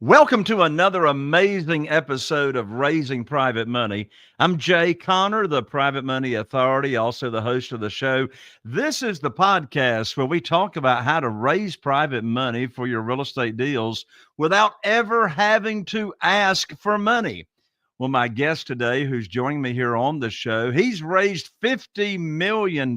Welcome to another amazing episode of Raising Private Money. I'm Jay Connor, the Private Money Authority, also the host of the show. This is the podcast where we talk about how to raise private money for your real estate deals without ever having to ask for money. Well, my guest today, who's joining me here on the show, he's raised $50 million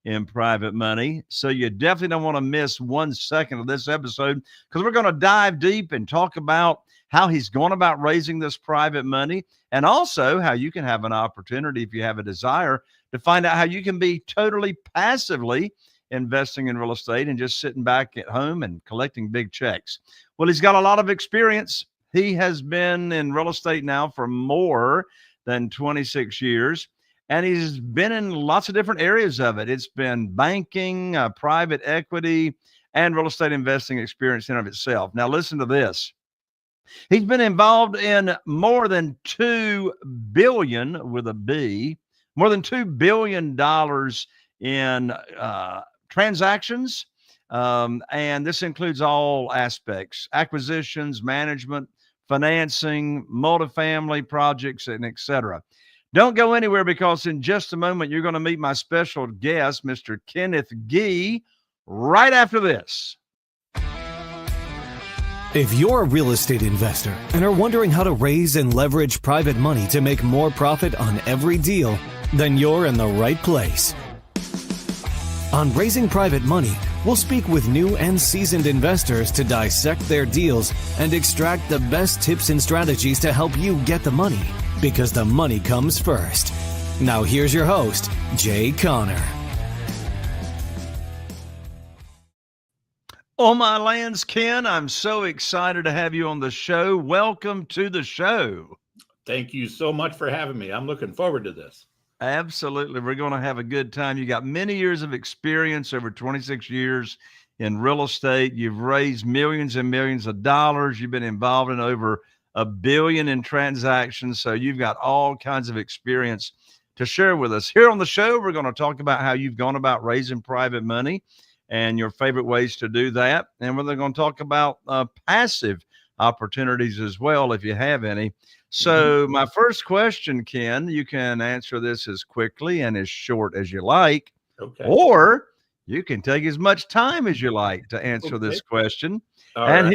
in private money. So you definitely don't want to miss 1 second of this episode because we're going to dive deep and talk about how he's gone about raising this private money and also how you can have an opportunity, if you have a desire, to find out how you can be totally passively investing in real estate and just sitting back at home and collecting big checks. Well, he's got a lot of experience. He has been in real estate now for more than 26 years. And he's been in lots of different areas of it. It's been banking, private equity, and real estate investing experience in of itself. Now, listen to this. He's been involved in more than $2 billion with a B, more than $2 billion in transactions. And this includes all aspects: acquisitions, management, financing, multifamily projects, and et cetera. Don't go anywhere because in just a moment, you're going to meet my special guest, Mr. Kenneth right after this. If you're a real estate investor and are wondering how to raise and leverage private money to make more profit on every deal, then you're in the right place. On Raising Private Money, we'll speak with new and seasoned investors to dissect their deals and extract the best tips and strategies to help you get the money. Because the money comes first. Now here's your host, Jay Connor. Oh, my lands, Ken, I'm so excited to have you on the show. Welcome to the show. Thank you so much for having me. I'm looking forward to this. Absolutely. We're going to have a good time. You got many years of experience, over 26 years in real estate. You've raised millions and millions of dollars. You've been involved in over $1 billion in transactions. So you've got all kinds of experience to share with us. Here on the show, we're going to talk about how you've gone about raising private money and your favorite ways to do that. And we're going to talk about passive opportunities as well, if you have any. So my first question, Ken, you can answer this as quickly and as short as you like, Okay. Or you can take as much time as you like to answer this question. And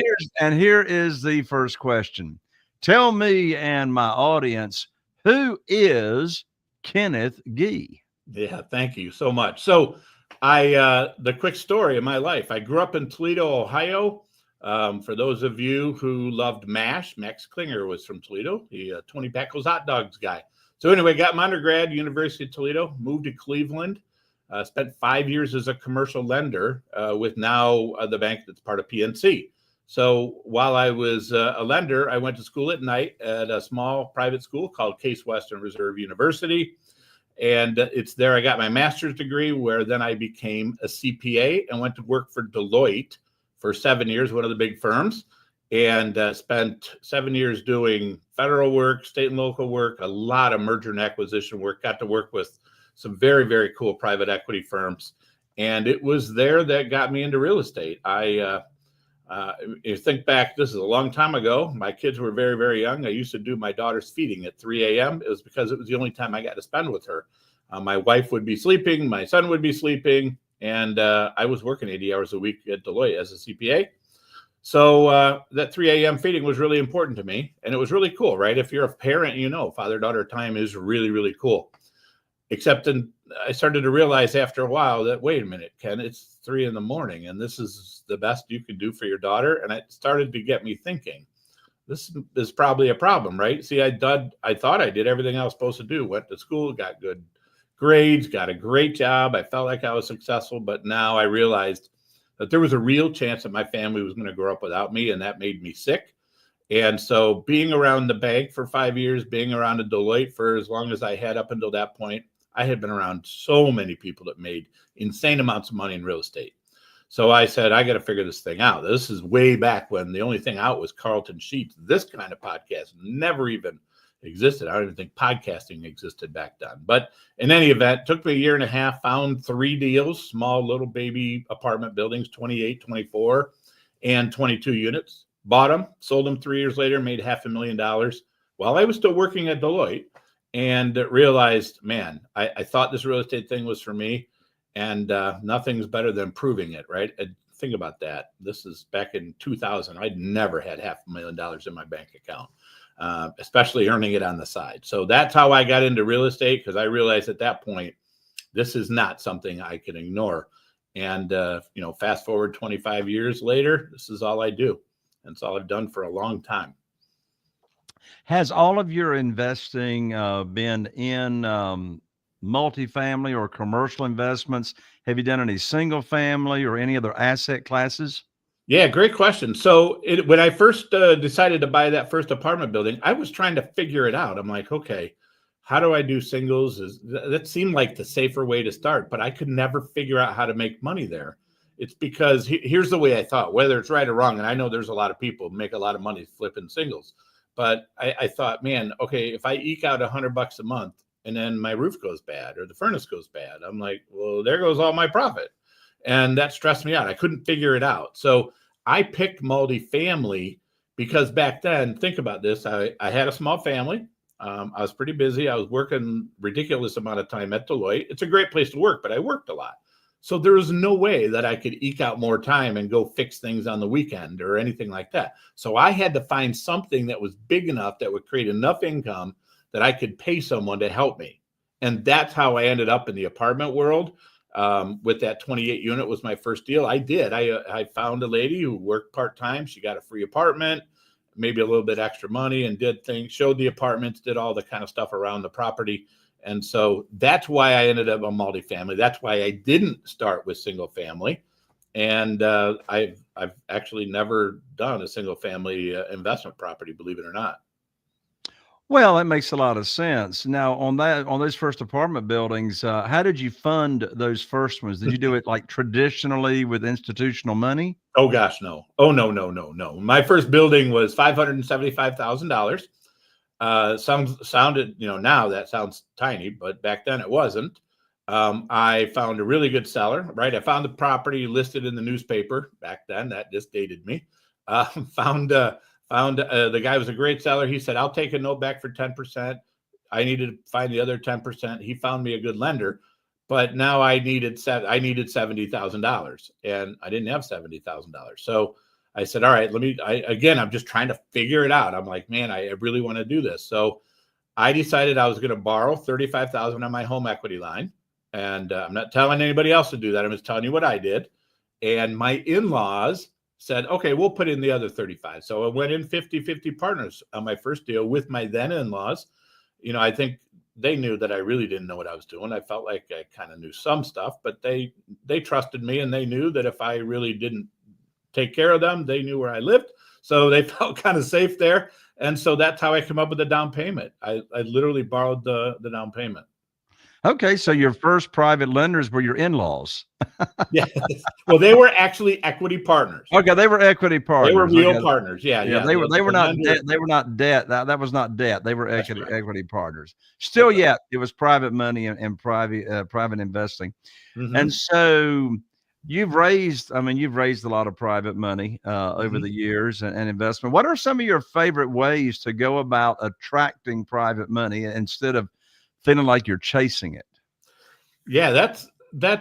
here is the first question. Tell me and my audience, who is Kenneth Gee? Yeah, thank you so much. So the quick story of my life, I grew up in Toledo, Ohio. For those of you who loved MASH, Max Klinger was from Toledo, the 20 Packles hot dogs guy. So anyway, got my undergrad, University of Toledo, moved to Cleveland, spent 5 years as a commercial lender with now the bank that's part of PNC. So while I was a lender, I went to school at night at a small private school called Case Western Reserve University. And it's there I got my master's degree, where then I became a CPA and went to work for Deloitte for 7 years, one of the big firms, and spent 7 years doing federal work, state and local work, a lot of merger and acquisition work, got to work with some very, very cool private equity firms. And it was there that got me into real estate. You think back, this is a long time ago. My kids were very, very young. I used to do my daughter's feeding at 3 a.m. It was because it was the only time I got to spend with her. My wife would be sleeping, my son would be sleeping, and I was working 80 hours a week at Deloitte as a CPA. So that 3 a.m. feeding was really important to me, and it was really cool, right? If you're a parent, you know, father-daughter time is really, really cool. Except I started to realize after a while that, wait a minute, Ken, it's 3 a.m, and this is the best you can do for your daughter. And it started to get me thinking, this is probably a problem, right? See, I thought I did everything I was supposed to do. Went to school, got good grades, got a great job. I felt like I was successful, but now I realized that there was a real chance that my family was going to grow up without me, and that made me sick. And so being around the bank for 5 years, being around a Deloitte for as long as I had up until that point, I had been around so many people that made insane amounts of money in real estate. So I said, I got to figure this thing out. This is way back when the only thing out was Carlton Sheets. This kind of podcast never even existed. I don't even think podcasting existed back then. But in any event, it took me a year and a half, found 3 deals, small little baby apartment buildings, 28, 24, and 22 units. bought them, sold them 3 years later, made $500,000 while I was still working at Deloitte, and realized, man, I thought this real estate thing was for me, and nothing's better than proving it, right? And think about that. This is back in 2000. I'd never had $500,000 in my bank account, especially earning it on the side. So that's how I got into real estate, because I realized at that point, this is not something I can ignore. And, fast forward 25 years later, this is all I do. And it's all I've done for a long time. Has all of your investing been in multifamily or commercial investments? Have you done any single family or any other asset classes? Yeah, great question. So when I first decided to buy that first apartment building, I was trying to figure it out. I'm like, okay, how do I do singles? That seemed like the safer way to start, but I could never figure out how to make money there. It's because here's the way I thought, whether it's right or wrong. And I know there's a lot of people who make a lot of money flipping singles, but I thought, man, okay, if I eke out $100 a month and then my roof goes bad or the furnace goes bad, I'm like, well, there goes all my profit. And that stressed me out. I couldn't figure it out. So I picked multifamily because back then, think about this. I had a small family. I was pretty busy. I was working ridiculous amount of time at Deloitte. It's a great place to work, but I worked a lot. So there was no way that I could eke out more time and go fix things on the weekend or anything like that. So I had to find something that was big enough that would create enough income that I could pay someone to help me. And that's how I ended up in the apartment world. With that 28 unit was my first deal. I found a lady who worked part-time. She got a free apartment, maybe a little bit extra money, and did things, showed the apartments, did all the kind of stuff around the property. And so that's why I ended up on multifamily. That's why I didn't start with single family. And I've actually never done a single family investment property, believe it or not. Well, that makes a lot of sense. Now, on those first apartment buildings, how did you fund those first ones? Did you do it like traditionally with institutional money? Oh gosh, no. Oh no. My first building was $575,000. Sounded, now that sounds tiny, but back then it wasn't. I found a really good seller, right? I found the property listed in the newspaper back then. That just dated me. The guy was a great seller. He said, I'll take a note back for 10%. I needed to find the other 10%. He found me a good lender, but now I needed $70,000 and I didn't have $70,000. So I said, all right, I'm just trying to figure it out. I'm like, man, I really want to do this. So I decided I was going to borrow $35,000 on my home equity line. And I'm not telling anybody else to do that. I'm just telling you what I did. And my in-laws said, okay, we'll put in the other 35. So I went in 50-50 partners on my first deal with my then in-laws. I think they knew that I really didn't know what I was doing. I felt like I kind of knew some stuff, but they trusted me, and they knew that if I really didn't take care of them, they knew where I lived. So they felt kind of safe there. And so that's how I came up with the down payment. I literally borrowed the down payment. Okay, so your first private lenders were your in-laws. Yeah. Well, they were actually equity partners. Okay, they were equity partners. They were real partners. Yeah. They were not debt. They were not debt. That was not debt. They were equity partners. Still, yet it was private money and private investing. Mm-hmm. And so you've raised a lot of private money over the years and investment. What are some of your favorite ways to go about attracting private money instead of feeling like you're chasing it? Yeah, that's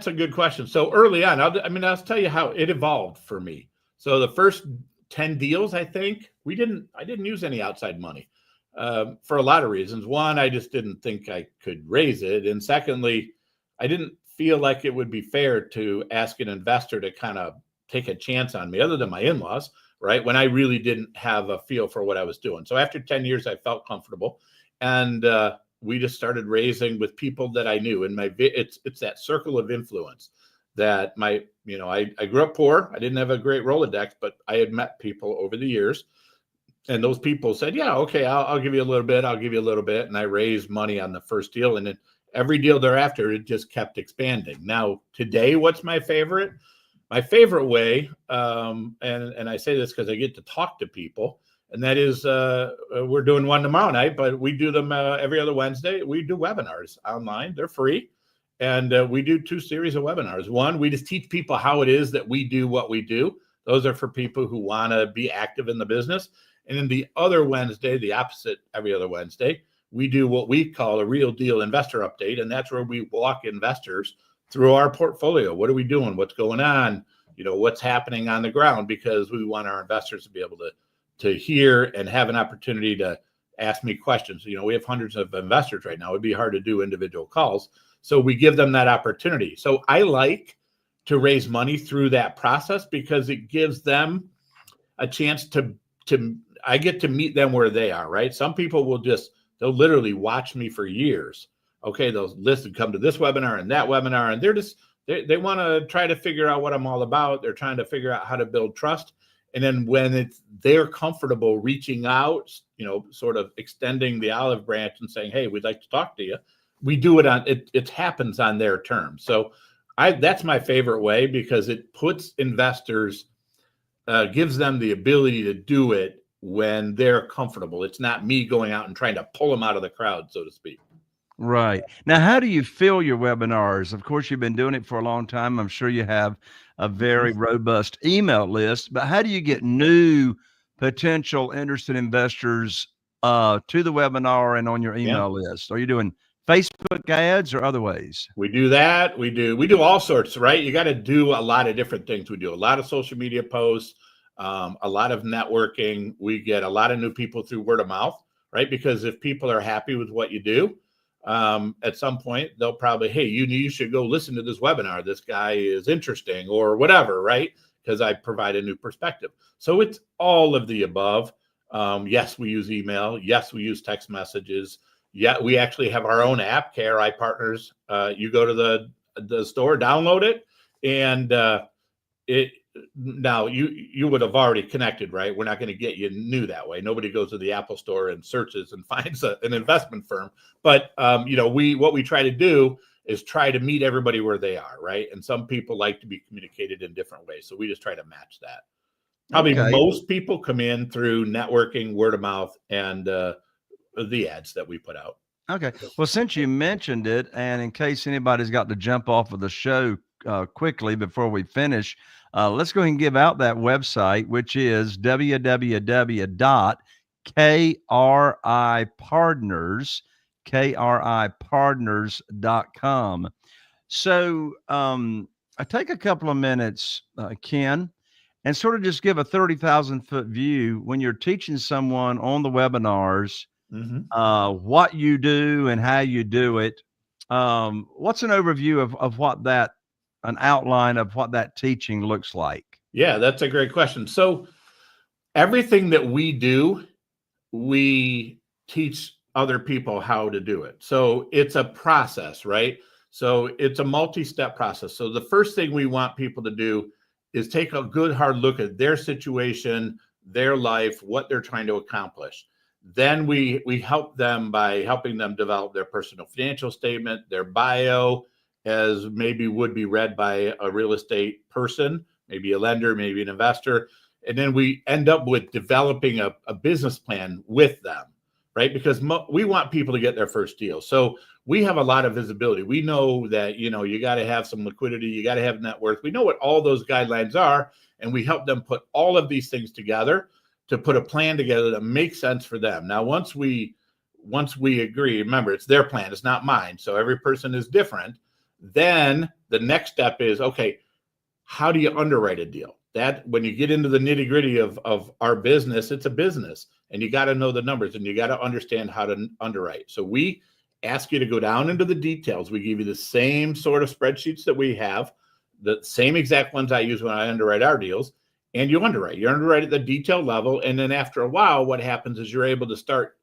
a good question. So early on, I'll tell you how it evolved for me. So the first 10 deals, I think I didn't use any outside money for a lot of reasons. One, I just didn't think I could raise it. And secondly, I didn't feel like it would be fair to ask an investor to kind of take a chance on me other than my in-laws, right? When I really didn't have a feel for what I was doing. So after 10 years, I felt comfortable. And, we just started raising with people that I knew, and it's that circle of influence that I grew up poor. I didn't have a great Rolodex, but I had met people over the years, and those people said, yeah, okay, I'll give you a little bit. I'll give you a little bit. And I raised money on the first deal, and then every deal thereafter, it just kept expanding. Now today, what's my favorite? My favorite way, and I say this because I get to talk to people, and that is, we're doing one tomorrow night, but we do them every other Wednesday. We do webinars online. They're free. And we do 2 series of webinars. One, we just teach people how it is that we do what we do. Those are for people who want to be active in the business. And then the other Wednesday, the opposite, every other Wednesday, we do what we call a real deal investor update. And that's where we walk investors through our portfolio. What are we doing? What's going on? What's happening on the ground, because we want our investors to be able to hear and have an opportunity to ask me questions. We have hundreds of investors right now. It'd be hard to do individual calls. So we give them that opportunity. So I like to raise money through that process because it gives them a chance to I get to meet them where they are, right? Some people they'll literally watch me for years. Okay, they'll listen, come to this webinar and that webinar, and they want to try to figure out what I'm all about. They're trying to figure out how to build trust. And then when they're comfortable reaching out, sort of extending the olive branch and saying, hey, we'd like to talk to you. We do it happens on their terms. So that's my favorite way, because it puts investors, gives them the ability to do it when they're comfortable. It's not me going out and trying to pull them out of the crowd, so to speak. Right. Now, how do you fill your webinars? Of course, you've been doing it for a long time. I'm sure you have a very robust email list, but how do you get new potential interested investors to the webinar and on your email list? Are you doing Facebook ads or other ways? We do that. We do all sorts, right? You got to do a lot of different things. We do a lot of social media posts, a lot of networking. We get a lot of new people through word of mouth, right? Because if people are happy with what you do, at some point they'll probably, hey, you should go listen to this webinar. This guy is interesting, or whatever, right? Because I provide a new perspective. So it's all of the above. Yes, we use email. Yes, we use text messages. Yeah, we actually have our own app, KRI Partners. You go to the store, download it, and now you would have already connected, right? We're not going to get you new that way. Nobody goes to the Apple store and searches and finds an investment firm. But what we try to do is try to meet everybody where they are, right? And some people like to be communicated in different ways, so we just try to match that. Probably most people come in through networking, word of mouth, and the ads that we put out. Okay. Well, since you mentioned it, and in case anybody's got to jump off of the show quickly before we finish, let's go ahead and give out that website, which is www.kripartners.com. So I take a couple of minutes, Ken, and sort of just give a 30,000-foot view when you're teaching someone on the webinars what you do and how you do it. What's an overview of an outline of what that teaching looks like? Yeah, that's a great question. So everything that we do, we teach other people how to do it. So it's a process, right? So it's a multi-step process. So the first thing we want people to do is take a good hard look at their situation, their life, what they're trying to accomplish. Then we help them by helping them develop their personal financial statement, their bio, as maybe would be read by a real estate person, maybe a lender, maybe an investor. And then we end up with developing a business plan with them, right? Because we want people to get their first deal. So we have a lot of visibility. We know that, you got to have some liquidity, you got to have net worth. We know what all those guidelines are, and we help them put all of these things together to put a plan together that makes sense for them. Now, once we agree, remember, it's their plan, it's not mine. So every person is different. Then the next step is, okay, how do you underwrite a deal? That when you get into the nitty gritty of our business, it's a business, and you got to know the numbers, and you got to understand how to underwrite. So we ask you to go down into the details. We give you the same sort of spreadsheets that we have, the same exact ones I use when I underwrite our deals. And you underwrite at the detail level. And then after a while, what happens is you're able to start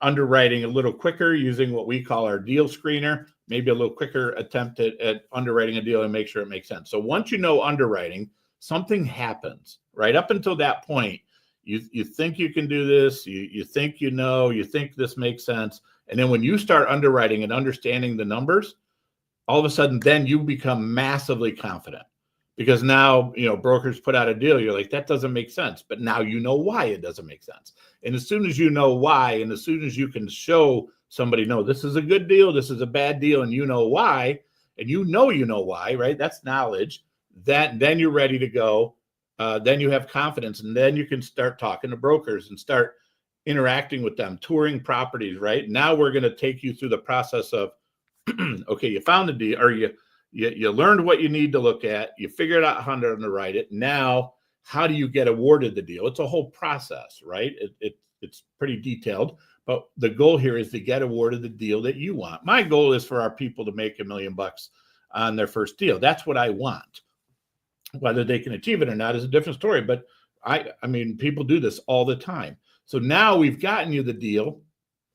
underwriting a little quicker using what we call our deal screener, maybe a little quicker attempt at underwriting a deal and make sure it makes sense. So once you know underwriting, something happens. Right up until that point, you think you can do this, you think you think this makes sense. And then when you start underwriting and understanding the numbers, all of a sudden, then you become massively confident. Because now, brokers put out a deal, you're like, that doesn't make sense. But now you know why it doesn't make sense. And as soon as you know why, and as soon as you can show somebody, no, this is a good deal, this is a bad deal, and you know why, and you know why, right? That's knowledge. Then you're ready to go then you have confidence, and then you can start talking to brokers and start interacting with them, touring properties, right? Now we're going to take you through the process of, okay, you found the deal, or you learned what you need to look at, you figured out how to underwrite it. Now, how do you get awarded the deal? It's a whole process, right? It's pretty detailed, but the goal here is to get awarded the deal that you want. My goal is for our people to make $1 million on their first deal. That's what I want. Whether they can achieve it or not is a different story, but I mean, people do this all the time. So now we've gotten you the deal,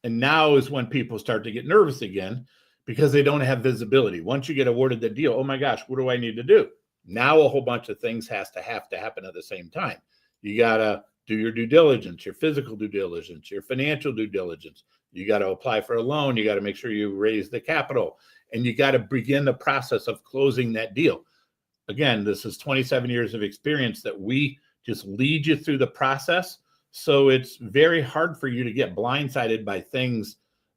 and now is when people start to get nervous again because they don't have visibility. Once you get awarded the deal, oh my gosh, what do I need to do? Now a whole bunch of things have to happen at the same time. You got to do your due diligence, your physical due diligence, your financial due diligence. You got to apply for a loan. You got to make sure you raise the capital, and you got to begin the process of closing that deal. Again, this is 27 years of experience that we just lead you through the process. So it's very hard for you to get blindsided by things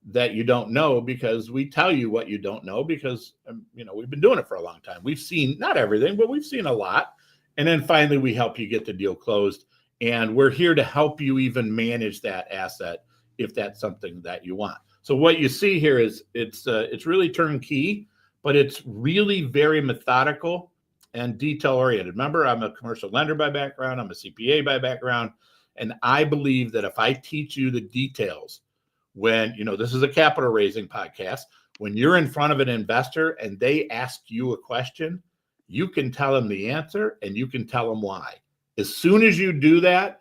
that you don't know, because we tell you what you don't know, because, we've been doing it for a long time. We've seen not everything, but we've seen a lot. And then finally, we help you get the deal closed. And we're here to help you even manage that asset if that's something that you want. So what you see here is it's really turnkey, but it's really very methodical and detail-oriented. Remember, I'm a commercial lender by background. I'm a CPA by background. And I believe that if I teach you the details, when, this is a capital raising podcast, when you're in front of an investor and they ask you a question, you can tell them the answer and you can tell them why. As soon as you do that,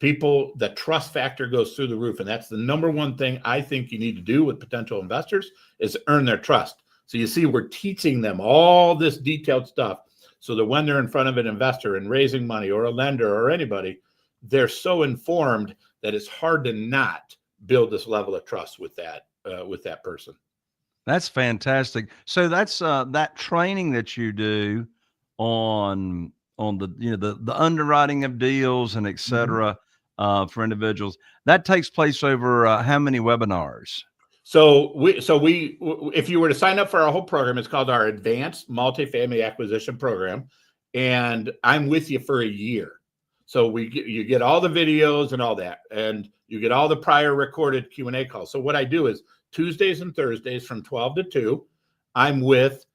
the trust factor goes through the roof. And that's the number one thing I think you need to do with potential investors, is earn their trust. So you see, we're teaching them all this detailed stuff so that when they're in front of an investor and raising money, or a lender or anybody, they're so informed that it's hard to not build this level of trust with that person. That's fantastic. So that's that training that you do on the underwriting of deals and et cetera, for individuals, that takes place over how many webinars? So if you were to sign up for our whole program, it's called our Advanced Multifamily Acquisition Program, and I'm with you for a year. So you get all the videos and all that, and you get all the prior recorded Q&A calls. So what I do is Tuesdays and Thursdays from 12 to 2, I'm with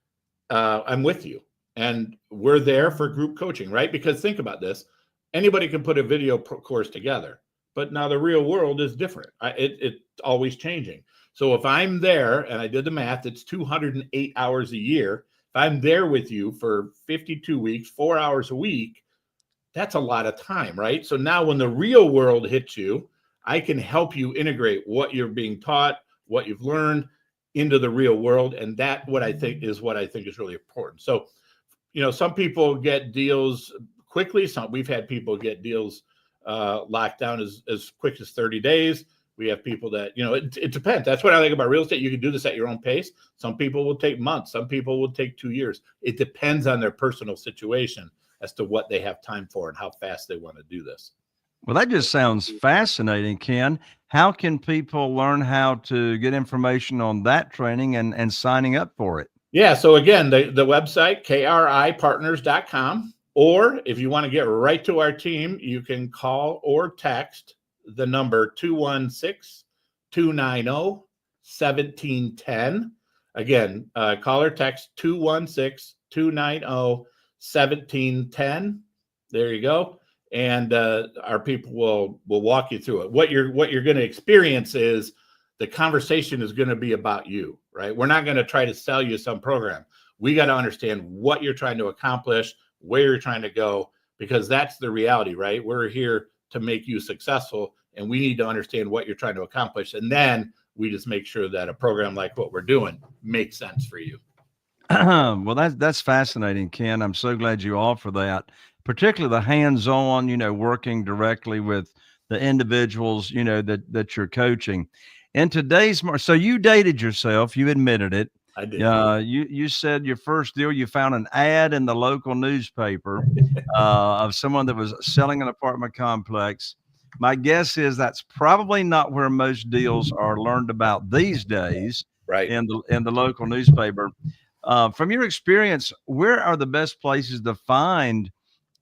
you, and we're there for group coaching, right? Because think about this: anybody can put a video course together, but now the real world is different. It's always changing. So if I'm there, and I did the math, it's 208 hours a year. If I'm there with you for 52 weeks, 4 hours a week, that's a lot of time, right? So now when the real world hits you, I can help you integrate what you're being taught, what you've learned, into the real world. And that's what I think is really important. So, some people get deals quickly. We've had people get deals locked down as quick as 30 days. We have people that, it depends. That's what I like about real estate. You can do this at your own pace. Some people will take months. Some people will take 2 years. It depends on their personal situation as to what they have time for and how fast they want to do this. Well, that just sounds fascinating, Ken. How can people learn how to get information on that training and signing up for it? Yeah. So again, the website, KRIPartners.com, or if you want to get right to our team, you can call or text the number 216-290-1710. Again, call or text 216-290-1710. There you go. And our people will walk you through it. What you're going to experience is the conversation is going to be about you, right? We're not going to try to sell you some program. We got to understand what you're trying to accomplish, where you're trying to go, because that's the reality, right? We're here to make you successful, and we need to understand what you're trying to accomplish. And then we just make sure that a program like what we're doing makes sense for you. Well, that's fascinating, Ken. I'm so glad you offer that, particularly the hands-on, working directly with the individuals, that you're coaching. In today's market, so you dated yourself, you admitted it. I did. You said your first deal, you found an ad in the local newspaper of someone that was selling an apartment complex. My guess is that's probably not where most deals are learned about these days, right? In the local newspaper. From your experience, where are the best places to find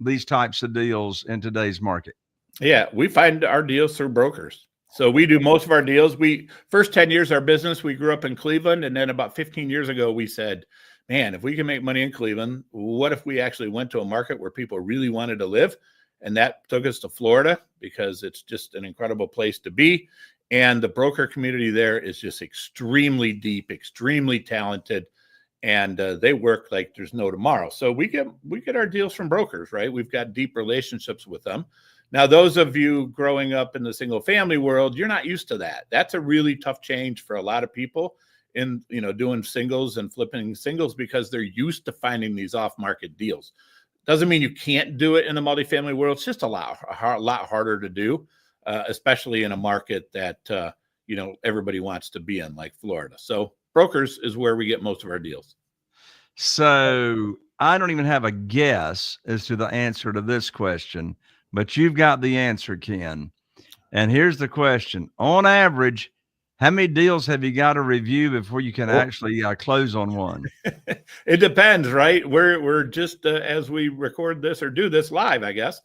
these types of deals in today's market? Yeah, we find our deals through brokers. So we do most of our deals. We first 10 years of our business, we grew up in Cleveland. And then about 15 years ago, we said, man, if we can make money in Cleveland, what if we actually went to a market where people really wanted to live? And that took us to Florida because it's just an incredible place to be. And the broker community there is just extremely deep, extremely talented. And they work like there's no tomorrow. So we get our deals from brokers, right? We've got deep relationships with them. Now, those of you growing up in the single family world, you're not used to that. That's a really tough change for a lot of people in, doing singles and flipping singles because they're used to finding these off-market deals. Doesn't mean you can't do it in the multifamily world. It's just a lot harder to do, especially in a market that, everybody wants to be in, like Florida. So brokers is where we get most of our deals. So I don't even have a guess as to the answer to this question, but you've got the answer, Ken. And here's the question. On average, how many deals have you got to review before you can actually close on one? It depends, right? We're just, as we record this or do this live, I guess,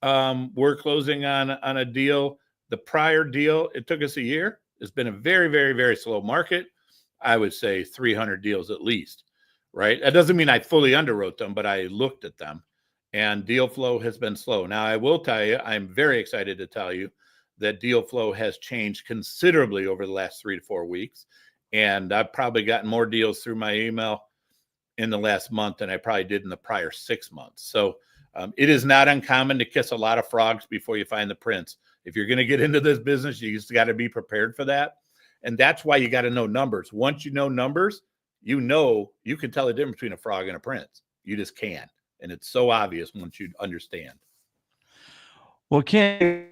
we're closing on a deal. The prior deal, it took us a year. It's been a very, very, very slow market. I would say 300 deals at least, right? That doesn't mean I fully underwrote them, but I looked at them. And deal flow has been slow. Now, I will tell you, I'm very excited to tell you that deal flow has changed considerably over the last 3 to 4 weeks. And I've probably gotten more deals through my email in the last month than I probably did in the prior 6 months. So it is not uncommon to kiss a lot of frogs before you find the prince. If you're going to get into this business, you just got to be prepared for that. And that's why you got to know numbers. Once you know numbers, you can tell the difference between a frog and a prince. You just can. And it's so obvious once you understand. Well, Ken,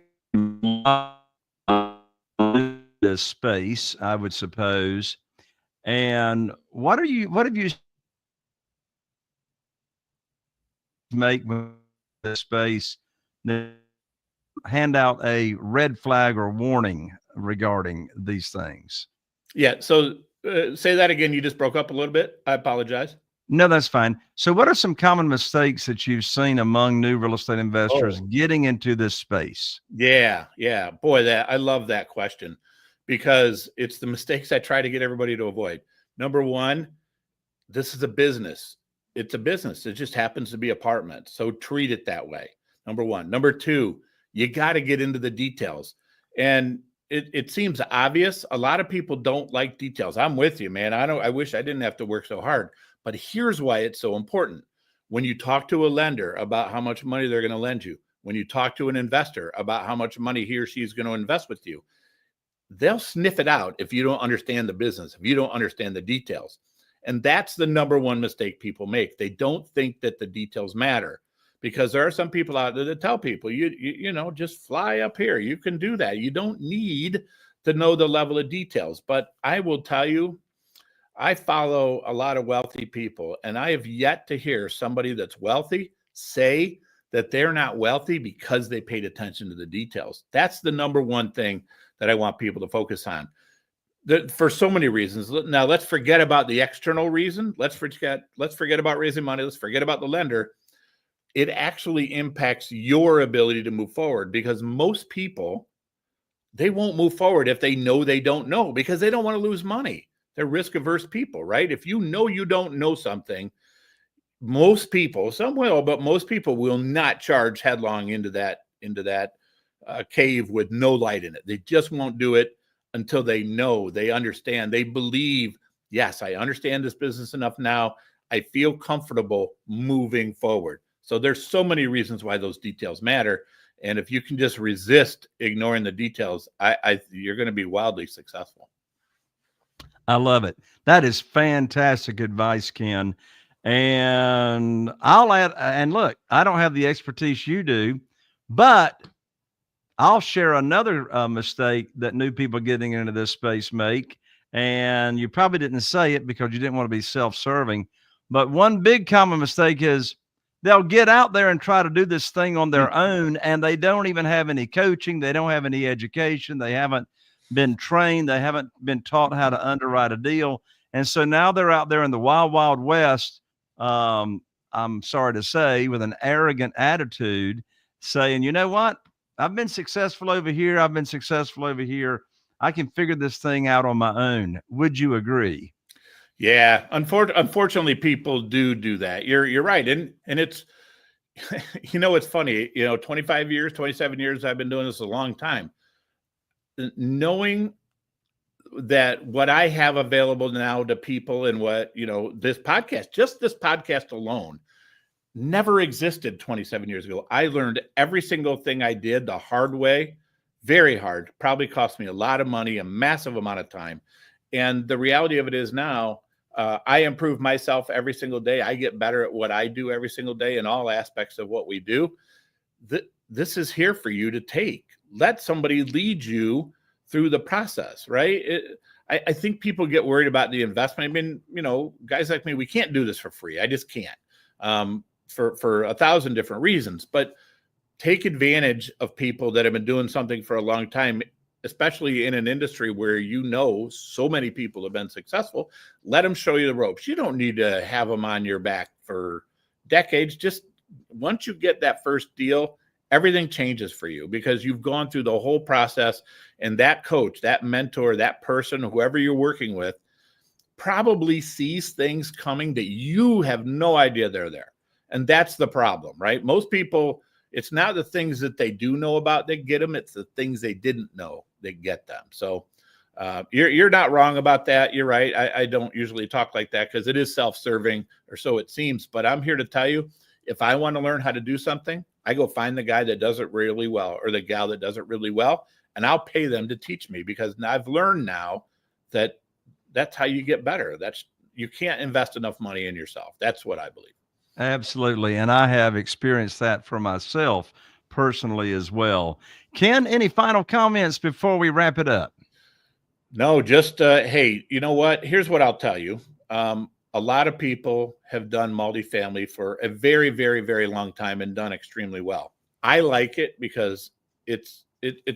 this space, I would suppose. And what have you make this space hand out a red flag or warning regarding these things? Yeah. So say that again. You just broke up a little bit. I apologize. No, that's fine. So what are some common mistakes that you've seen among new real estate investors getting into this space? Yeah. Boy, I love that question because it's the mistakes I try to get everybody to avoid. Number one, this is a business. It's a business. It just happens to be apartments. So treat it that way. Number one. Number two, you got to get into the details. And it seems obvious. A lot of people don't like details. I'm with you, man. I wish I didn't have to work so hard. But here's why it's so important. When you talk to a lender about how much money they're going to lend you, when you talk to an investor about how much money he or she is going to invest with you, they'll sniff it out if you don't understand the business, if you don't understand the details. And that's the number one mistake people make. They don't think that the details matter because there are some people out there that tell people, just fly up here. You can do that. You don't need to know the level of details. But I will tell you, I follow a lot of wealthy people, and I have yet to hear somebody that's wealthy say that they're not wealthy because they paid attention to the details. That's the number one thing that I want people to focus on. For so many reasons. Now, let's forget about the external reason. Let's forget about raising money. Let's forget about the lender. It actually impacts your ability to move forward because most people, they won't move forward if they know they don't know because they don't want to lose money. They're risk-averse people, right? If you know you don't know something, most people, some will, but most people will not charge headlong into that cave with no light in it. They just won't do it until they know, they understand, they believe, yes, I understand this business enough now. I feel comfortable moving forward. So there's so many reasons why those details matter. And if you can just resist ignoring the details, you're going to be wildly successful. I love it. That is fantastic advice, Ken. And I'll add, and look, I don't have the expertise you do, but I'll share another mistake that new people getting into this space make. And you probably didn't say it because you didn't want to be self-serving. But one big common mistake is they'll get out there and try to do this thing on their own, and they don't even have any coaching. They don't have any education. They haven't been trained. They haven't been taught how to underwrite a deal. And so now they're out there in the wild, wild west. I'm sorry to say, with an arrogant attitude, saying, you know what? I've been successful over here. I've been successful over here. I can figure this thing out on my own. Would you agree? Yeah, unfortunately, people do that. You're right, and it's it's funny. 25 years, 27 years. I've been doing this a long time. Knowing that what I have available now to people and what this podcast, just this podcast alone, never existed 27 years ago. I learned every single thing I did the hard way, very hard. Probably cost me a lot of money, a massive amount of time. And the reality of it is now, I improve myself every single day. I get better at what I do every single day in all aspects of what we do. This is here for you to take. Let somebody lead you through the process, right? I think people get worried about the investment. I mean, guys like me, we can't do this for free. I just can't, for 1,000 different reasons. But take advantage of people that have been doing something for a long time, especially in an industry where so many people have been successful. Let them show you the ropes. You don't need to have them on your back for decades. Just once you get that first deal, everything changes for you because you've gone through the whole process, and that coach, that mentor, that person, whoever you're working with, probably sees things coming that you have no idea they're there. And that's the problem, right? Most people, it's not the things that they do know about that get them. It's the things they didn't know that get them. So you're not wrong about that. You're right. I don't usually talk like that because it is self-serving, or so it seems. But I'm here to tell you, if I want to learn how to do something, I go find the guy that does it really well, or the gal that does it really well, and I'll pay them to teach me because I've learned now that that's how you get better. You can't invest enough money in yourself. That's what I believe. Absolutely. And I have experienced that for myself personally as well. Ken, any final comments before we wrap it up? No, just, hey, you know what? Here's what I'll tell you. A lot of people have done multifamily for a very, very, very long time and done extremely well. I like it because it's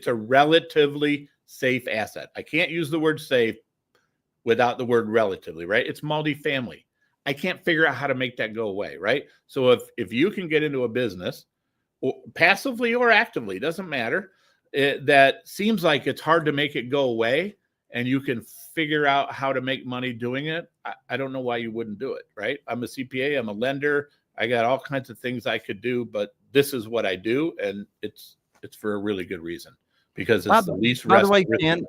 a relatively safe asset. I can't use the word safe without the word relatively, right? It's multifamily. I can't figure out how to make that go away, right? So if you can get into a business, passively or actively, doesn't matter, that seems like it's hard to make it go away, and you can figure out how to make money doing it, I don't know why you wouldn't do it, right? I'm a CPA, I'm a lender, I got all kinds of things I could do, but this is what I do, and it's for a really good reason, because it's the least risk. By the way, Ken,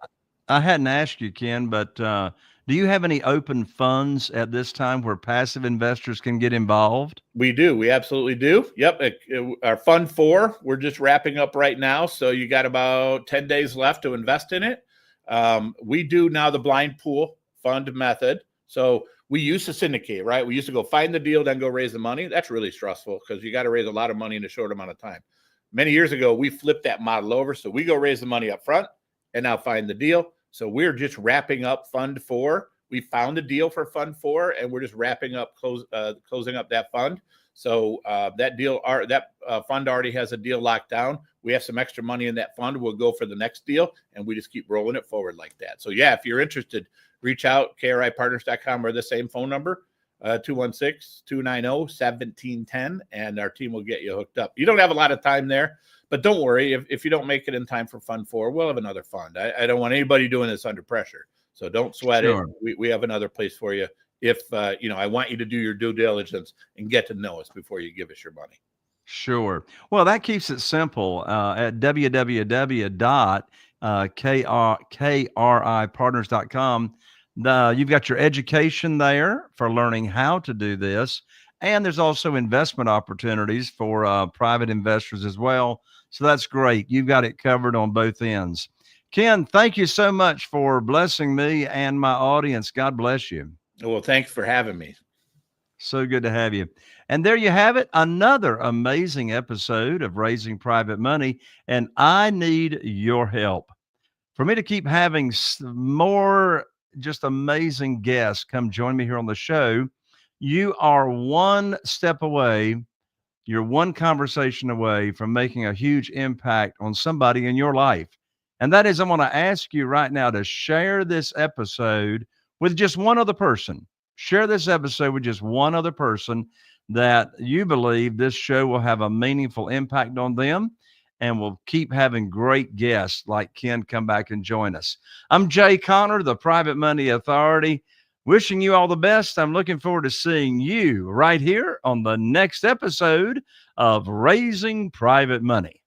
I hadn't asked you, Ken, but do you have any open funds at this time where passive investors can get involved? We do. We absolutely do. Yep. Our Fund 4, we're just wrapping up right now. So you got about 10 days left to invest in it. We do now the blind pool fund method. So we used to syndicate, right? We used to go find the deal, then go raise the money. That's really stressful because you got to raise a lot of money in a short amount of time. Many years ago, we flipped that model over. So we go raise the money up front and now find the deal. So we're just wrapping up Fund 4. We found a deal for Fund 4, and we're just wrapping up, closing up that fund. So that fund already has a deal locked down. We have some extra money in that fund. We'll go for the next deal, and we just keep rolling it forward like that. So yeah, if you're interested, reach out, KRIPartners.com, or the same phone number, 216-290-1710, and our team will get you hooked up. You don't have a lot of time there, but don't worry. If you don't make it in time for Fund 4, we'll have another fund. I don't want anybody doing this under pressure. So don't sweat it. We have another place for you. If, I want you to do your due diligence and get to know us before you give us your money. Sure. Well, that keeps it simple. At www.kripartners.com, you've got your education there for learning how to do this. And there's also investment opportunities for private investors as well. So that's great. You've got it covered on both ends. Ken, thank you so much for blessing me and my audience. God bless you. Well, thanks for having me. So good to have you. And there you have it, another amazing episode of Raising Private Money. And I need your help. For me to keep having more just amazing guests come join me here on the show, you are one step away. You're one conversation away from making a huge impact on somebody in your life. And that is, I'm going to ask you right now to share this episode with just one other person. Share this episode with just one other person. that you believe this show will have a meaningful impact on them, and we'll keep having great guests like Ken come back and join us. I'm Jay Connor, the Private Money Authority, wishing you all the best. I'm looking forward to seeing you right here on the next episode of Raising Private Money.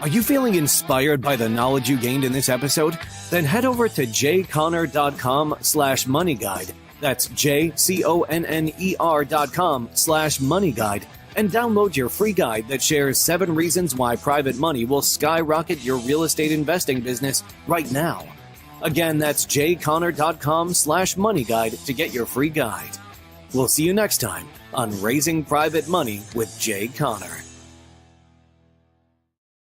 Are you feeling inspired by the knowledge you gained in this episode? Then head over to jconner.com/moneyguide. That's jconner.com/moneyguide and download your free guide that shares 7 reasons why private money will skyrocket your real estate investing business right now. Again, that's jconner.com/moneyguide to get your free guide. We'll see you next time on Raising Private Money with Jay Connor.